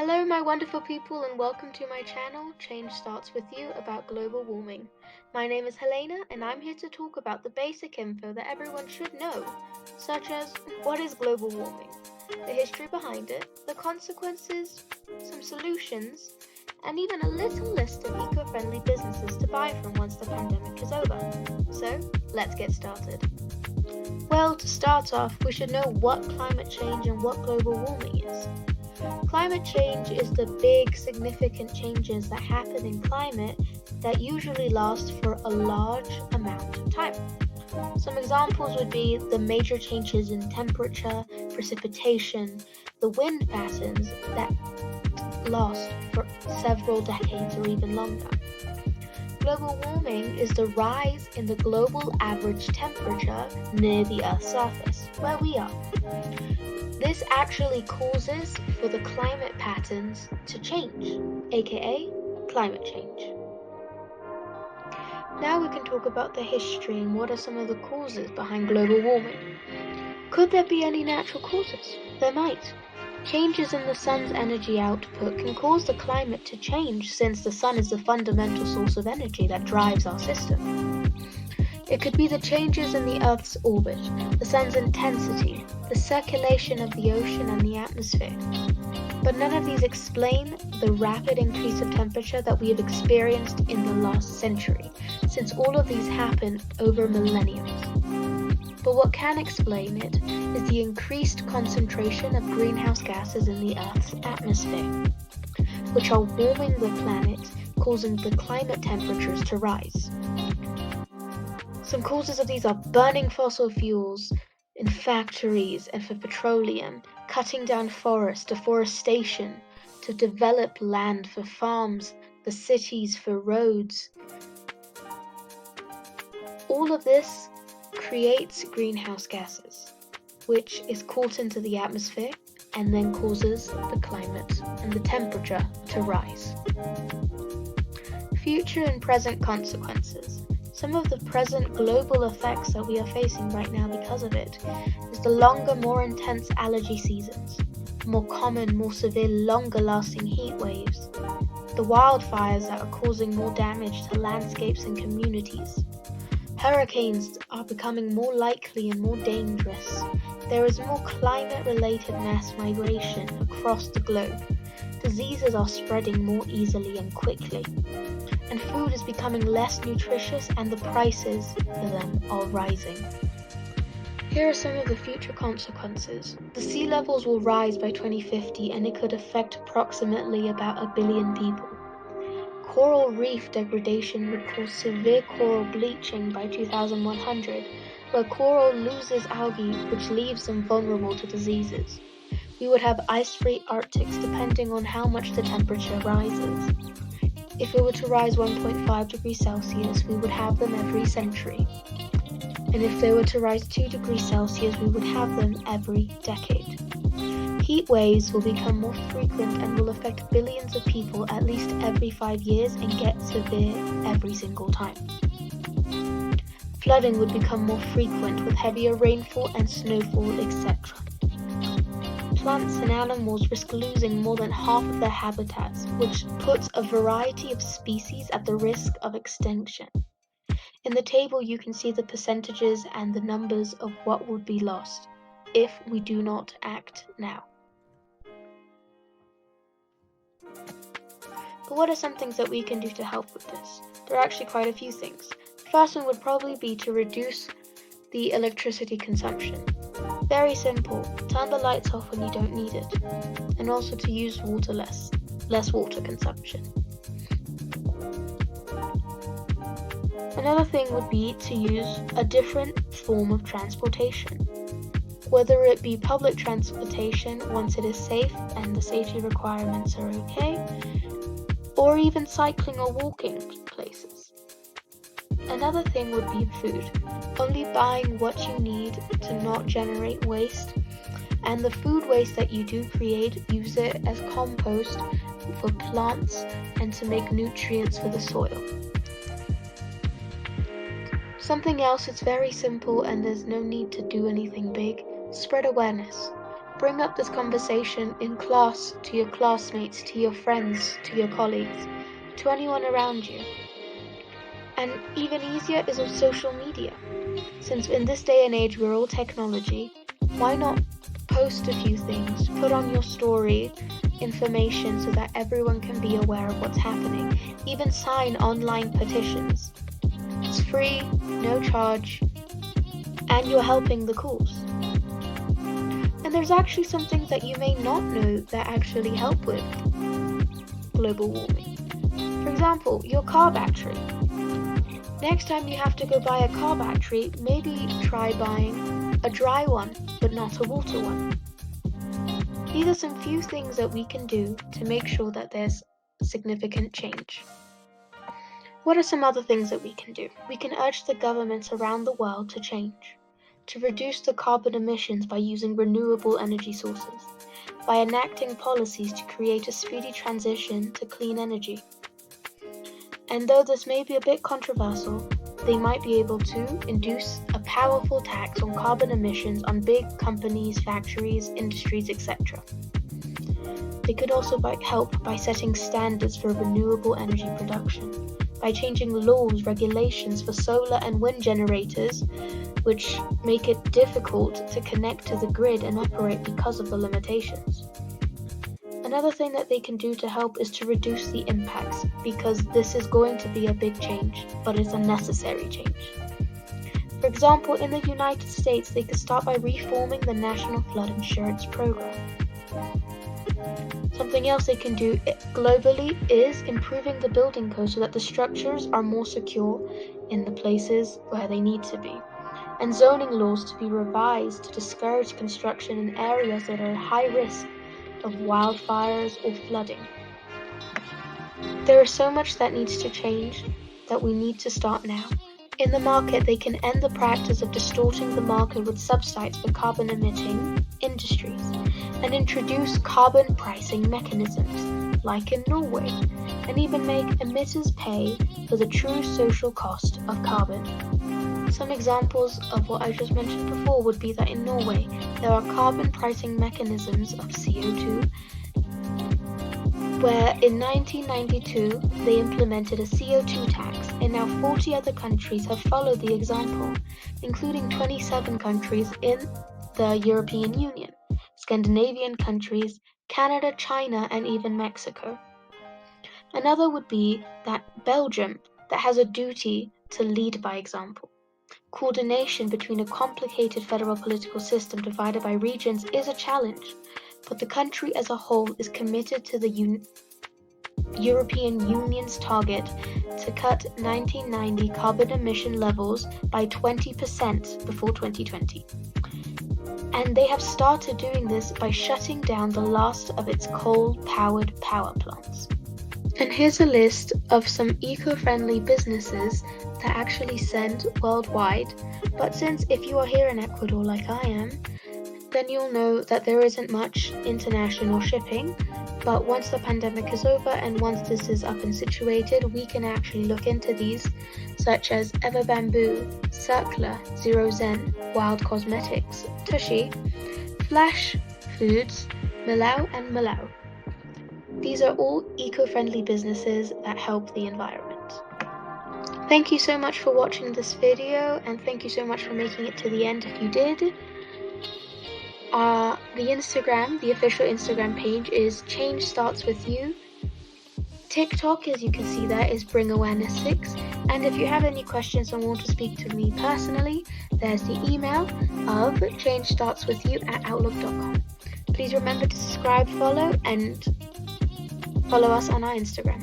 Hello, my wonderful people, and welcome to my channel, Change Starts With You, about global warming. My name is Helena, and I'm here to talk about the basic info that everyone should know, such as what is global warming, the history behind it, the consequences, some solutions, and even a little list of eco-friendly businesses to buy from once the pandemic is over. So, let's get started. Well, to start off, we should know what climate change and what global warming is. Climate change is the big, significant changes that happen in climate that usually last for a large amount of time. Some examples would be the major changes in temperature, precipitation, the wind patterns that last for several decades or even longer. Global warming is the rise in the global average temperature near the Earth's surface, where we are. This actually causes for the climate patterns to change, aka climate change. Now we can talk about the history and what are some of the causes behind global warming. Could there be any natural causes? There might. Changes in the sun's energy output can cause the climate to change since the sun is the fundamental source of energy that drives our system. It could be the changes in the Earth's orbit, the sun's intensity, the circulation of the ocean and the atmosphere. But none of these explain the rapid increase of temperature that we have experienced in the last century, since all of these happened over millenniums. But what can explain it is the increased concentration of greenhouse gases in the Earth's atmosphere, which are warming the planet, causing the climate temperatures to rise. Some causes of these are burning fossil fuels in factories and for petroleum, cutting down forests, deforestation to develop land for farms, for cities, for roads. All of this creates greenhouse gases, which is caught into the atmosphere and then causes the climate and the temperature to rise. Future and present consequences. Some of the present global effects that we are facing right now because of it is the longer, more intense allergy seasons, more common, more severe, longer-lasting heat waves, the wildfires that are causing more damage to landscapes and communities. Hurricanes are becoming more likely and more dangerous. There is more climate-related mass migration across the globe. Diseases are spreading more easily and quickly. And food is becoming less nutritious and the prices for them are rising. Here are some of the future consequences. The sea levels will rise by 2050 and it could affect approximately about 1 billion people. Coral reef degradation would cause severe coral bleaching by 2100, where coral loses algae which leaves them vulnerable to diseases. We would have ice-free Arctics depending on how much the temperature rises. If it were to rise 1.5 degrees Celsius, we would have them every century. And if they were to rise 2 degrees Celsius, we would have them every decade. Heat waves will become more frequent and will affect billions of people at least every 5 years and get severe every single time. Flooding would become more frequent with heavier rainfall and snowfall, etc. Plants and animals risk losing more than half of their habitats, which puts a variety of species at the risk of extinction. In the table you can see the percentages and the numbers of what would be lost if we do not act now. But what are some things that we can do to help with this? There are actually quite a few things. The first one would probably be to reduce the electricity consumption. Very simple, turn the lights off when you don't need it, and also to use water less water consumption. Another thing would be to use a different form of transportation, whether it be public transportation once it is safe and the safety requirements are okay, or even cycling or walking places. Another thing would be food. Only buying what you need to not generate waste, and the food waste that you do create, use it as compost for plants and to make nutrients for the soil. Something else, it's very simple and there's no need to do anything big. Spread awareness. Bring up this conversation in class, to your classmates, to your friends, to your colleagues, to anyone around you. And even easier is on social media. Since in this day and age we're all technology, why not post a few things, put on your story information so that everyone can be aware of what's happening. Even sign online petitions. It's free, no charge, and you're helping the cause. And there's actually some things that you may not know that actually help with global warming. For example, your car battery. Next time you have to go buy a car battery, maybe try buying a dry one, but not a water one. These are some few things that we can do to make sure that there's significant change. What are some other things that we can do? We can urge the governments around the world to change, to reduce the carbon emissions by using renewable energy sources, by enacting policies to create a speedy transition to clean energy. And though this may be a bit controversial, they might be able to induce a powerful tax on carbon emissions on big companies, factories, industries, etc. They could also help by setting standards for renewable energy production, by changing laws, regulations for solar and wind generators, which make it difficult to connect to the grid and operate because of the limitations. Another thing that they can do to help is to reduce the impacts, because this is going to be a big change, but it's a necessary change. For example, in the United States, they could start by reforming the National Flood Insurance Program. Something else they can do globally is improving the building code so that the structures are more secure in the places where they need to be, and zoning laws to be revised to discourage construction in areas that are high risk of wildfires or flooding. There is so much that needs to change that we need to start now. In the market, they can end the practice of distorting the market with subsidies for carbon-emitting industries and introduce carbon pricing mechanisms, like in Norway, and even make emitters pay for the true social cost of carbon. Some examples of what I just mentioned before would be that in Norway, there are carbon pricing mechanisms of CO2, where in 1992 they implemented a CO2 tax, and now 40 other countries have followed the example, including 27 countries in the European Union, Scandinavian countries, Canada, China, and even Mexico. Another would be that Belgium, that has a duty to lead by example. Coordination between a complicated federal political system divided by regions is a challenge, but the country as a whole is committed to the European Union's target to cut 1990 carbon emission levels by 20% before 2020. And they have started doing this by shutting down the last of its coal-powered power plants. And here's a list of some eco-friendly businesses that actually send worldwide, but since if you are here in Ecuador like I am, then you'll know that there isn't much international shipping, but once the pandemic is over and once this is up and situated, we can actually look into these, such as Ever Bamboo, Circular, Zero Zen, Wild Cosmetics, Tushy, Flash Foods, Milau and Milau. These are all eco-friendly businesses that help the environment. Thank you so much for watching this video, and thank you so much for making it to the end if you did. The official Instagram page is Change Starts With You. TikTok, as you can see there, is Bring Awareness 6. And if you have any questions and want to speak to me personally, there's the email of changestartswithyou@outlook.com. Please remember to subscribe, follow us on our Instagram.